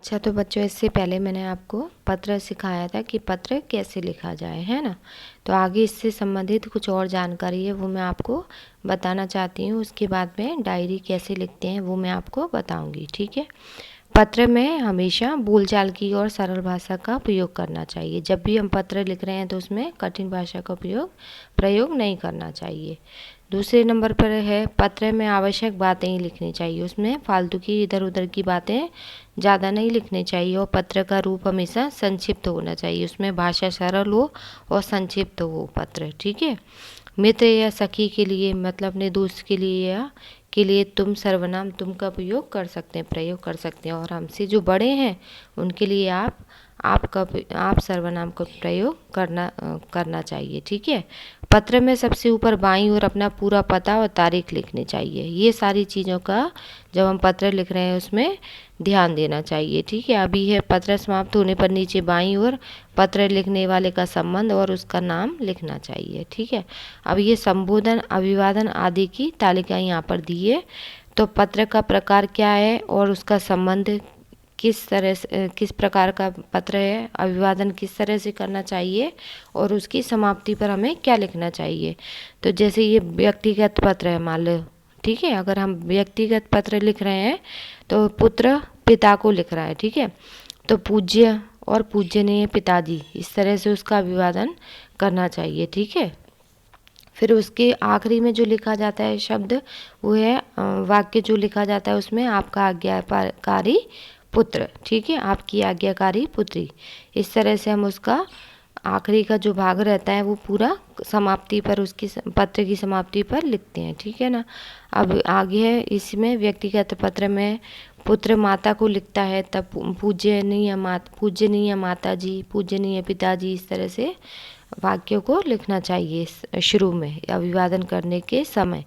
अच्छा, तो बच्चों इससे पहले मैंने आपको पत्र सिखाया था कि पत्र कैसे लिखा जाए, है ना। तो आगे इससे संबंधित कुछ और जानकारी है वो मैं आपको बताना चाहती हूँ। उसके बाद में डायरी कैसे लिखते हैं वो मैं आपको बताऊँगी, ठीक है। पत्र में हमेशा बोलचाल की और सरल भाषा का प्रयोग करना चाहिए। जब भी हम पत्र लिख रहे हैं तो उसमें कठिन भाषा का प्रयोग नहीं करना चाहिए। दूसरे नंबर पर है, पत्र में आवश्यक बातें ही लिखनी चाहिए। उसमें फालतू की इधर उधर की बातें ज़्यादा नहीं लिखनी चाहिए। और पत्र का रूप हमेशा संक्षिप्त होना चाहिए। उसमें भाषा सरल हो और संक्षिप्त हो पत्र, ठीक है। मित्र या सखी के लिए, मतलब अपने दोस्त के लिए या के लिए तुम सर्वनाम तुम का प्रयोग कर सकते हैं। और हमसे जो बड़े हैं उनके लिए आप सर्वनाम का प्रयोग करना चाहिए, ठीक है। पत्र में सबसे ऊपर बाईं ओर अपना पूरा पता और तारीख लिखनी चाहिए। ये सारी चीज़ों का जब हम पत्र लिख रहे हैं उसमें ध्यान देना चाहिए, ठीक है। अभी है पत्र समाप्त होने पर नीचे बाईं ओर पत्र लिखने वाले का संबंध और उसका नाम लिखना चाहिए, ठीक है। अब ये संबोधन, अभिवादन आदि की तालिका यहाँ पर दी है। तो पत्र का प्रकार क्या है और उसका संबंध किस प्रकार का पत्र है, अभिवादन किस तरह से करना चाहिए और उसकी समाप्ति पर हमें क्या लिखना चाहिए। तो जैसे ये व्यक्तिगत पत्र है, मान लो, ठीक है। अगर हम व्यक्तिगत पत्र लिख रहे हैं तो पुत्र पिता को लिख रहा है, ठीक है। तो पूज्य और पूज्यनीय पिताजी, इस तरह से उसका अभिवादन करना चाहिए, ठीक है। फिर उसके आखिरी में जो लिखा जाता है शब्द वो है वाक्य जो लिखा जाता है उसमें आपका आज्ञाकारी पुत्र, ठीक है, आपकी आज्ञाकारी पुत्री। इस तरह से हम उसका आखिरी का जो भाग रहता है वो पूरा समाप्ति पर, उसकी पत्र की समाप्ति पर लिखते हैं, ठीक है ना। अब आगे है, इसमें व्यक्तिगत पत्र में पुत्र माता को लिखता है तब पूजनीय माता जी, पूजनीय पिताजी, इस तरह से वाक्यों को लिखना चाहिए शुरू में अभिवादन करने के समय,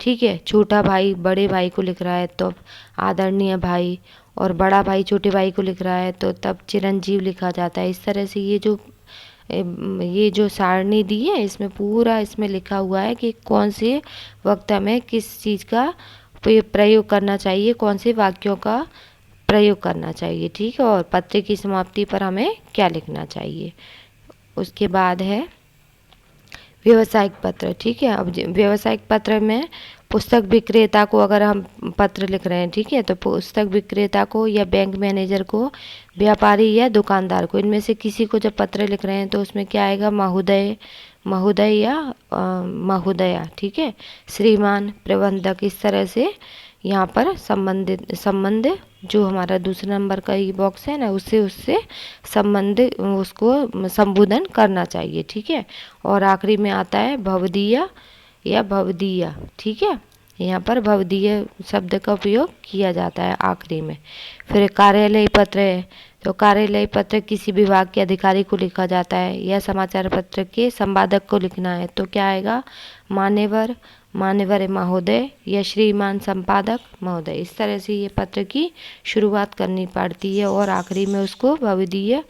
ठीक है। छोटा भाई बड़े भाई को लिख रहा है तो आदरणीय भाई, और बड़ा भाई छोटे भाई को लिख रहा है तो तब चिरंजीव लिखा जाता है। इस तरह से ये जो सारणी दी है इसमें पूरा इसमें लिखा हुआ है कि कौन से वक्त हमें किस चीज़ का प्रयोग करना चाहिए, कौन से वाक्यों का प्रयोग करना चाहिए, ठीक है। और पत्र की समाप्ति पर हमें क्या लिखना चाहिए। उसके बाद है व्यवसायिक पत्र, ठीक है। अब व्यवसायिक पत्र में पुस्तक विक्रेता को अगर हम पत्र लिख रहे हैं, ठीक है, तो पुस्तक विक्रेता को या बैंक मैनेजर को, व्यापारी या दुकानदार को, इनमें से किसी को जब पत्र लिख रहे हैं तो उसमें क्या आएगा, महोदय या महोदया, ठीक है, श्रीमान, प्रबंधक, इस तरह से यहाँ पर संबंध जो हमारा दूसरे नंबर का ही बॉक्स है ना, उससे संबंध उसको संबोधन करना चाहिए, ठीक है। और आखिरी में आता है भवदीय या भवदीया, ठीक है। यहाँ पर भवदीय शब्द का उपयोग किया जाता है आखिरी में। फिर कार्यालय पत्र है, तो कार्यालय पत्र किसी विभाग के अधिकारी को लिखा जाता है या समाचार पत्र के संपादक को लिखना है तो क्या आएगा, मान्यवर महोदय या श्रीमान संपादक महोदय। इस तरह से ये पत्र की शुरुआत करनी पड़ती है और आखिरी में उसको भवदीय,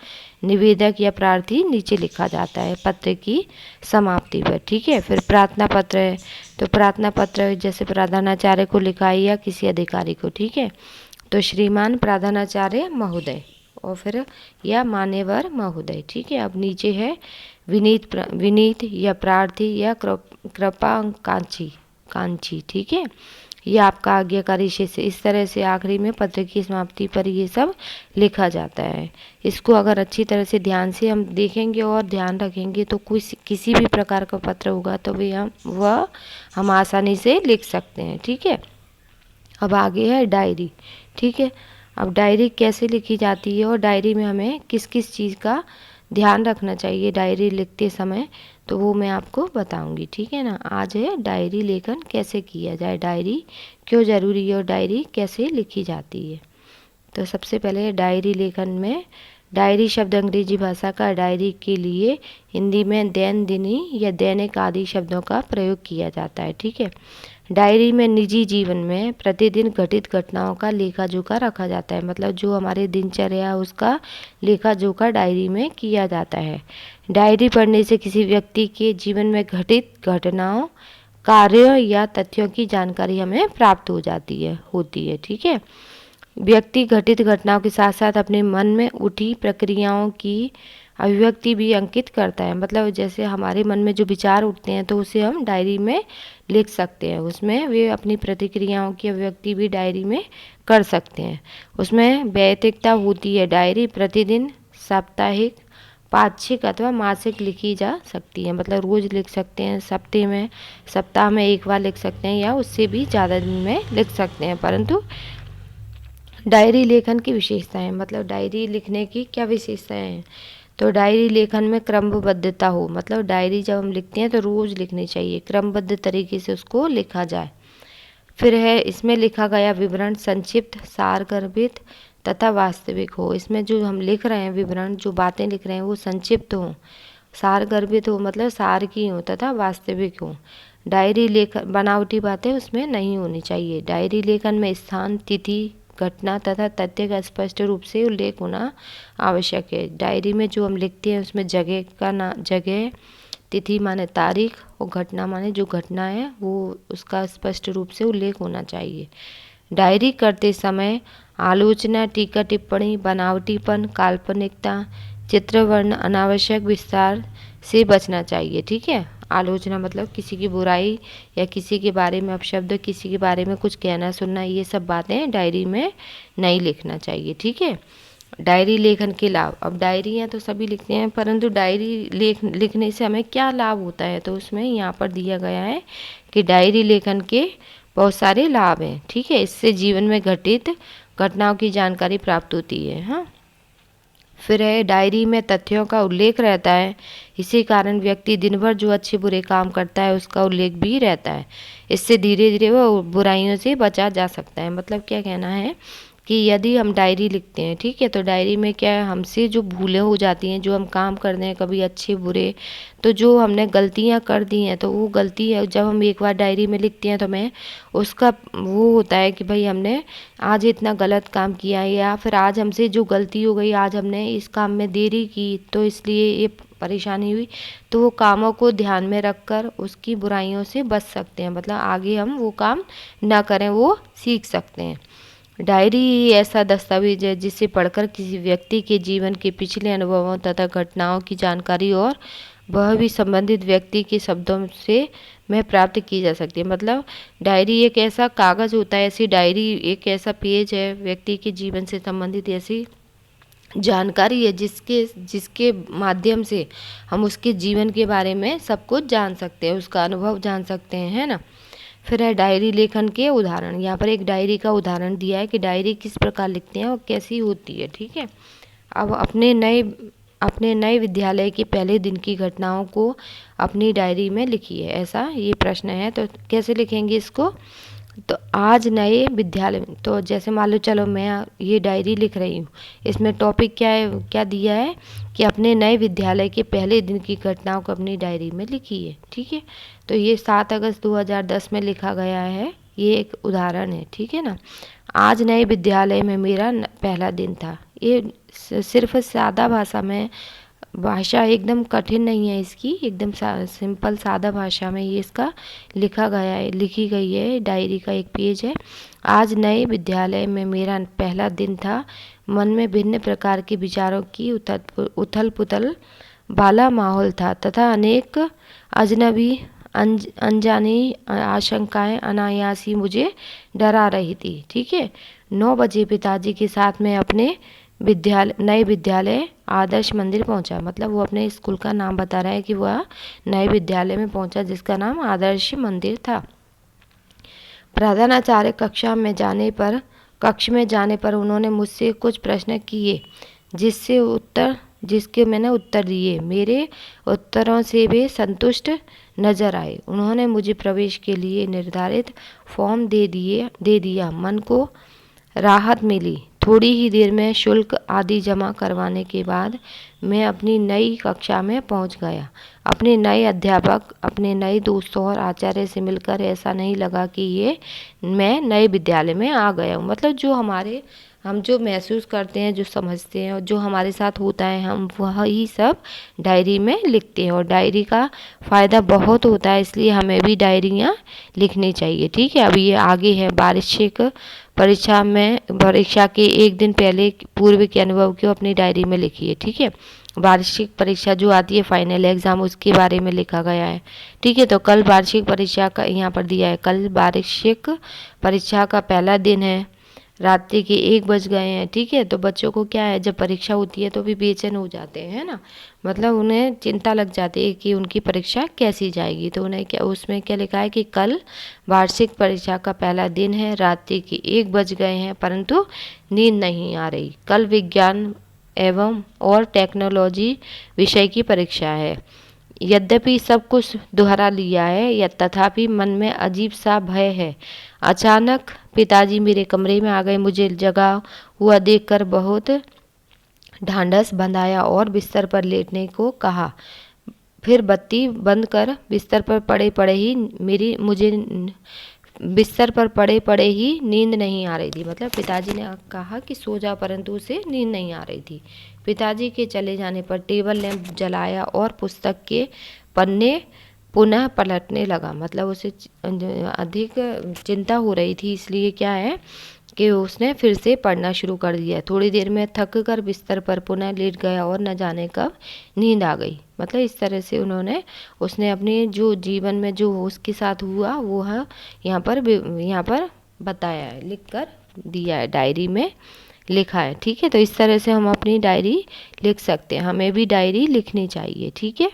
निवेदक या प्रार्थी नीचे लिखा जाता है पत्र की समाप्ति पर, ठीक है। फिर प्रार्थना पत्र है, तो प्रार्थना पत्र जैसे प्रधानाचार्य को लिखा है या किसी अधिकारी को, ठीक है, तो श्रीमान प्रधानाचार्य महोदय, और फिर या मान्यवर महोदय, ठीक है। अब नीचे है विनीत या प्रार्थी या कृपा कांची, ठीक है, ये आपका आज्ञाकारी शिष्य। इस तरह से आखिरी में पत्र की समाप्ति पर ये सब लिखा जाता है। इसको अगर अच्छी तरह से ध्यान से हम देखेंगे और ध्यान रखेंगे तो किसी भी प्रकार का पत्र होगा तो वह हम आसानी से लिख सकते हैं, ठीक है। अब आगे है डायरी, ठीक है। अब डायरी कैसे लिखी जाती है और डायरी में हमें किस किस चीज़ का ध्यान रखना चाहिए डायरी लिखते समय, तो वो मैं आपको बताऊंगी, ठीक है ना। आज है डायरी लेखन कैसे किया जाए, डायरी क्यों ज़रूरी है और डायरी कैसे लिखी जाती है। तो सबसे पहले डायरी लेखन में, डायरी शब्द अंग्रेजी भाषा का डायरी के लिए हिंदी में दैनंदिनी या दैनिक आदि शब्दों का प्रयोग किया जाता है, ठीक है। डायरी में निजी जीवन में प्रतिदिन घटित घटनाओं का लेखा जोखा रखा जाता है, मतलब जो हमारे दिनचर्या उसका लेखा जोखा डायरी में किया जाता है। डायरी पढ़ने से किसी व्यक्ति के जीवन में घटित घटनाओं, कार्यों या तथ्यों की जानकारी हमें प्राप्त होती है, ठीक है। व्यक्ति घटित घटनाओं के साथ साथ अपने मन में उठी प्रक्रियाओं की अभिव्यक्ति भी अंकित करता है। मतलब जैसे हमारे मन में जो विचार उठते हैं तो उसे हम डायरी में लिख सकते हैं। उसमें वे अपनी प्रतिक्रियाओं की अभिव्यक्ति भी डायरी में कर सकते हैं। उसमें वैयक्तिकता होती है। डायरी प्रतिदिन, साप्ताहिक, पाक्षिक अथवा मासिक लिखी जा सकती है। मतलब रोज लिख सकते हैं, सप्ताह में एक बार लिख सकते हैं, या उससे भी ज़्यादा दिन में लिख सकते हैं। परंतु डायरी लेखन की विशेषताएं, मतलब डायरी लिखने की क्या विशेषताएं हैं। तो डायरी लेखन में क्रमबद्धता हो। मतलब डायरी जब हम लिखते हैं तो रोज़ लिखनी चाहिए, क्रमबद्ध तरीके से उसको लिखा जाए। फिर है इसमें लिखा गया विवरण संक्षिप्त, सारगर्भित तथा वास्तविक हो। इसमें जो हम लिख रहे हैं विवरण, जो बातें लिख रहे हैं वो संक्षिप्त हो, सारगर्भित हो मतलब सार की हो, तथा वास्तविक हो। डायरी लेखन बनावटी बातें उसमें नहीं होनी चाहिए। डायरी लेखन में स्थान, तिथि, घटना तथा तथ्य का स्पष्ट रूप से उल्लेख होना आवश्यक है। डायरी में जो हम लिखते हैं उसमें जगह, तिथि माने तारीख, और घटना माने जो घटना है वो उसका स्पष्ट रूप से उल्लेख होना चाहिए। डायरी करते समय आलोचना, टीका टिप्पणी, बनावटीपन, काल्पनिकता, चित्रवर्ण, अनावश्यक विस्तार से बचना चाहिए। ठीक है। आलोचना मतलब किसी की बुराई या किसी के बारे में अपशब्द, किसी के बारे में कुछ कहना सुनना, ये सब बातें डायरी में नहीं लिखना चाहिए। ठीक है। डायरी लेखन के लाभ। अब डायरियाँ तो सभी लिखते हैं, परंतु डायरी लिखने से हमें क्या लाभ होता है, तो उसमें यहाँ पर दिया गया है कि डायरी लेखन के बहुत सारे लाभ हैं। ठीक है। इससे जीवन में घटित घटनाओं की जानकारी प्राप्त होती है। हाँ। फिर है डायरी में तथ्यों का उल्लेख रहता है। इसी कारण व्यक्ति दिन भर जो अच्छे बुरे काम करता है उसका उल्लेख भी रहता है। इससे धीरे धीरे वो बुराइयों से बचा जा सकता है। मतलब क्या कहना है कि यदि हम डायरी लिखते हैं, ठीक है, तो डायरी में क्या है, हमसे जो भूलें हो जाती हैं, जो हम काम करते हैं कभी अच्छे बुरे, तो जो हमने गलतियां कर दी हैं तो वो गलती है जब हम एक बार डायरी में लिखते हैं तो हमें उसका वो होता है कि भाई हमने आज इतना गलत काम किया है, या फिर आज हमसे जो गलती हो गई, आज हमने इस काम में देरी की तो इसलिए ये परेशानी हुई। तो वो कामों को ध्यान में रखकर उसकी बुराइयों से बच सकते हैं। मतलब आगे हम वो काम ना करें, वो सीख सकते हैं। डायरी ऐसा दस्तावेज है जिसे पढ़कर किसी व्यक्ति के जीवन के पिछले अनुभवों तथा घटनाओं की जानकारी और वह भी संबंधित व्यक्ति के शब्दों से में प्राप्त की जा सकती है। मतलब डायरी एक ऐसा कागज़ होता है, ऐसी डायरी एक ऐसा पेज है व्यक्ति के जीवन से संबंधित ऐसी जानकारी है जिसके जिसके माध्यम से हम उसके जीवन के बारे में सब कुछ जान सकते हैं, उसका अनुभव जान सकते हैं, है ना। फिर है डायरी लेखन के उदाहरण। यहाँ पर एक डायरी का उदाहरण दिया है कि डायरी किस प्रकार लिखते हैं और कैसी होती है। ठीक है। अब अपने नए विद्यालय के पहले दिन की घटनाओं को अपनी डायरी में लिखिए, ऐसा ये प्रश्न है। तो कैसे लिखेंगे इसको, तो आज नए विद्यालय में, तो जैसे मान लो चलो मैं ये डायरी लिख रही हूँ, इसमें टॉपिक क्या है, क्या दिया है कि अपने नए विद्यालय के पहले दिन की घटनाओं को अपनी डायरी में लिखिए। ठीक है। तो ये 7 अगस्त 2010 में लिखा गया है, ये एक उदाहरण है। ठीक है ना। आज नए विद्यालय में मेरा पहला दिन था। ये सिर्फ सादा भाषा में, भाषा एकदम कठिन नहीं है इसकी, एकदम सिंपल सादा भाषा में ये इसका लिखा गया है, लिखी गई है। डायरी का एक पेज है। आज नए विद्यालय में मेरा पहला दिन था। मन में भिन्न प्रकार के विचारों की उथल पुथल वाला माहौल था तथा अनेक अजनबी अनजानी आशंकाएं अनायास ही मुझे डरा रही थी। ठीक है। 9 बजे पिताजी के साथ मैं अपने नए विद्यालय आदर्श मंदिर पहुंचा। मतलब वो अपने स्कूल का नाम बता रहा है कि वह नए विद्यालय में पहुंचा जिसका नाम आदर्श मंदिर था। प्रधानाचार्य कक्ष में जाने पर उन्होंने मुझसे कुछ प्रश्न किए जिसके मैंने उत्तर दिए। मेरे उत्तरों से वे संतुष्ट नजर आए। उन्होंने मुझे प्रवेश के लिए निर्धारित फॉर्म दे दिया। मन को राहत मिली। थोड़ी ही देर में शुल्क आदि जमा करवाने के बाद मैं अपनी नई कक्षा में पहुंच गया। अपने नए अध्यापक, अपने नए दोस्तों और आचार्य से मिलकर ऐसा नहीं लगा कि मैं नए विद्यालय में आ गया हूँ। मतलब हम जो महसूस करते हैं, जो समझते हैं और जो हमारे साथ होता है, हम वही सब डायरी में लिखते हैं। और डायरी का फ़ायदा बहुत होता है, इसलिए हमें भी डायरियाँ लिखनी चाहिए। ठीक है। अब ये आगे है वार्षिक परीक्षा के एक दिन पहले पूर्व के अनुभव को अपनी डायरी में लिखिए। ठीक है, वार्षिक परीक्षा जो आती है, फाइनल एग्जाम, उसके बारे में लिखा गया है। ठीक है, तो कल वार्षिक परीक्षा का यहाँ पर दिया है, कल वार्षिक परीक्षा का पहला दिन है, रात्रि के 1 बज गए हैं। ठीक है, तो बच्चों को क्या है, जब परीक्षा होती है तो भी बेचैन हो जाते हैं, है ना, मतलब उन्हें चिंता लग जाती है कि उनकी परीक्षा कैसी जाएगी। तो उन्हें क्या, उसमें क्या लिखा है कि कल वार्षिक परीक्षा का पहला दिन है, रात्रि के 1 बज गए हैं, परंतु नींद नहीं आ रही। कल विज्ञान एवं और टेक्नोलॉजी विषय की परीक्षा है। यद्यपि सब कुछ दोहरा लिया है, या तथापि मन में अजीब सा भय है। अचानक पिताजी मेरे कमरे में आ गए, मुझे जगा हुआ देखकर बहुत ढांढस बंधाया और बिस्तर पर लेटने को कहा। फिर बत्ती बंद कर बिस्तर पर पड़े पड़े ही बिस्तर पर पड़े पड़े ही नींद नहीं आ रही थी। मतलब पिताजी ने कहा कि सो जाओ, परंतु उसे नींद नहीं आ रही थी। पिताजी के चले जाने पर टेबल लैंप जलाया और पुस्तक के पन्ने पुनः पलटने लगा। मतलब उसे अधिक चिंता हो रही थी, इसलिए क्या है कि उसने फिर से पढ़ना शुरू कर दिया। थोड़ी देर में थक कर बिस्तर पर पुनः लेट गया और न जाने कब नींद आ गई। मतलब इस तरह से उसने अपने जो जीवन में जो उसके साथ हुआ वो है यहाँ पर बताया है, लिख कर दिया है, डायरी में लिखा है। ठीक है, तो इस तरह से हम अपनी डायरी लिख सकते हैं, हमें भी डायरी लिखनी चाहिए। ठीक है।